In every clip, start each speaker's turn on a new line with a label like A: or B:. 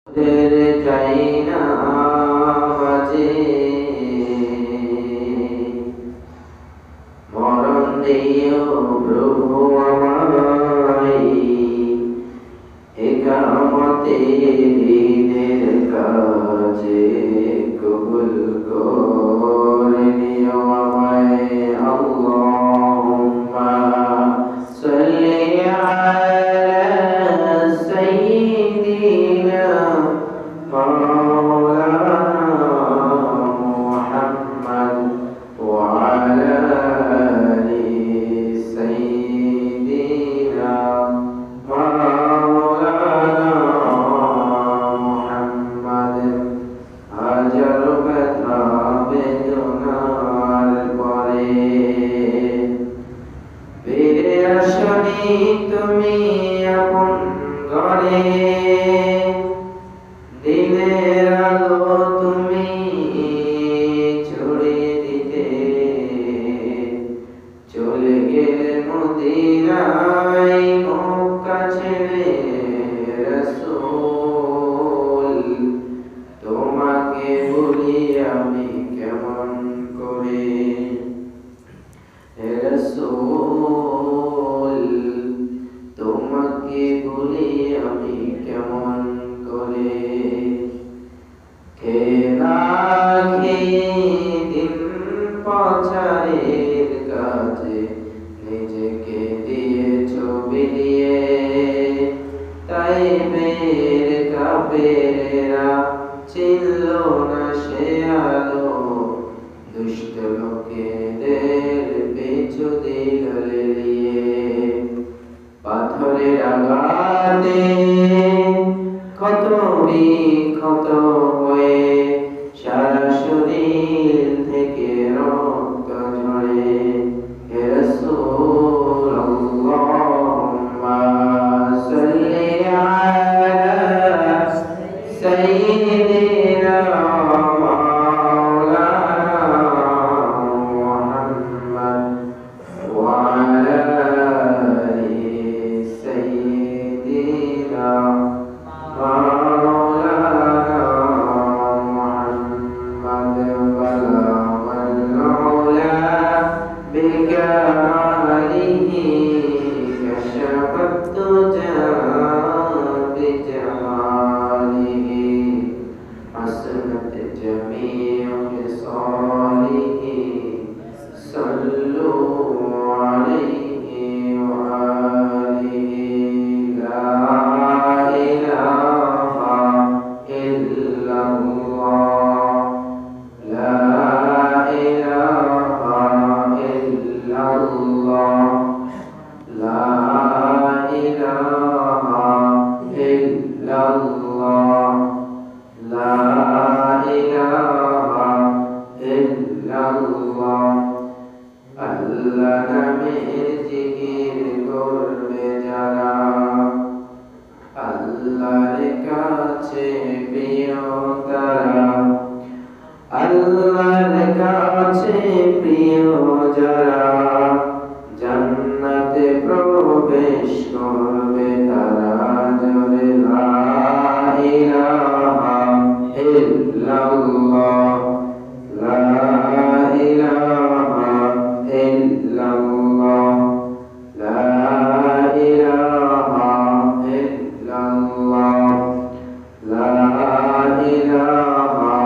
A: তেরে চাই না বাজে মরণ দিও প্রভু আমায় একামতে দিনের কাজে কবুল করে নিও আমায় আল্লাহুম্মা সাল্লি আলা সাইয়্যিদিনা مولانا محمد وعلى آل سيدنا مولانا محمد হাজার ব্যথা বেদনার পরে ফিরে আসনি তুমি আপন ঘরে দিনের আলো তুমি ছড়িয়ে দিতে চলে গেলে মদিনায় মক্কা ছেড়ে রাসূল তোমাকে ভুলি আমি কেমন করে রাসূল তোমাকে ভুলি আমি কেমন করে দিন প্রচারের কাজে নিজেকে দিয়েছ বিলিয়ে তাই বের কাফেরেরা চিনল না সে আলো দুষ্ট লোকেদের পিছু দিল লেলিয়ে পাথরের আঘাতে ক্ষত বিক্ষত হয়ে সারা শরীর থেকে রক্ত ঝরে হে রাসূল আল্লাহুম্মা সাল্লি আলা সাইয়্যিদিনা মাওলানা মুহাম্মদ ওয়া আলা আলি সাইয়্যিদিনা بكماله كشف الدجى بجماله حسنت جميع خصاله صلوا عليه وآله لا إله إلا الله لا Allah la ilaha illallah la ilaha illallah Allah নামের জিকির করবে যারা আল্লাহর কাছে প্রিয় তারা আল্লাহর কাছে প্রিয় যারা জান্নাতে প্রবেশ করবে তারা জোরে লা ইলাহা ইল্লাল্লাহ লা ইলাহা ইল্লাল্লাহ লা ইলাহা ইল্লাল্লাহ লা ইলাহা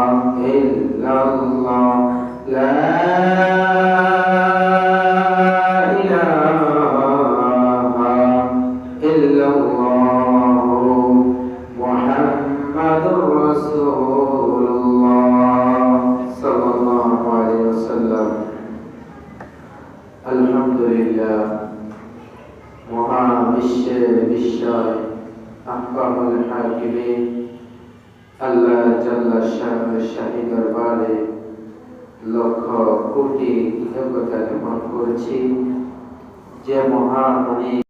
A: ইল্লাল্লাহ লা আলহামদুলিল্লাহ মহাবিশ্বের বিস্ময় আহকামুল হাকিমিন আল্লাহ জাল্লা শানুর শাহী দরবারে লক্ষ কোটি কৃতজ্ঞতা জ্ঞাপন করছি যে মহামণি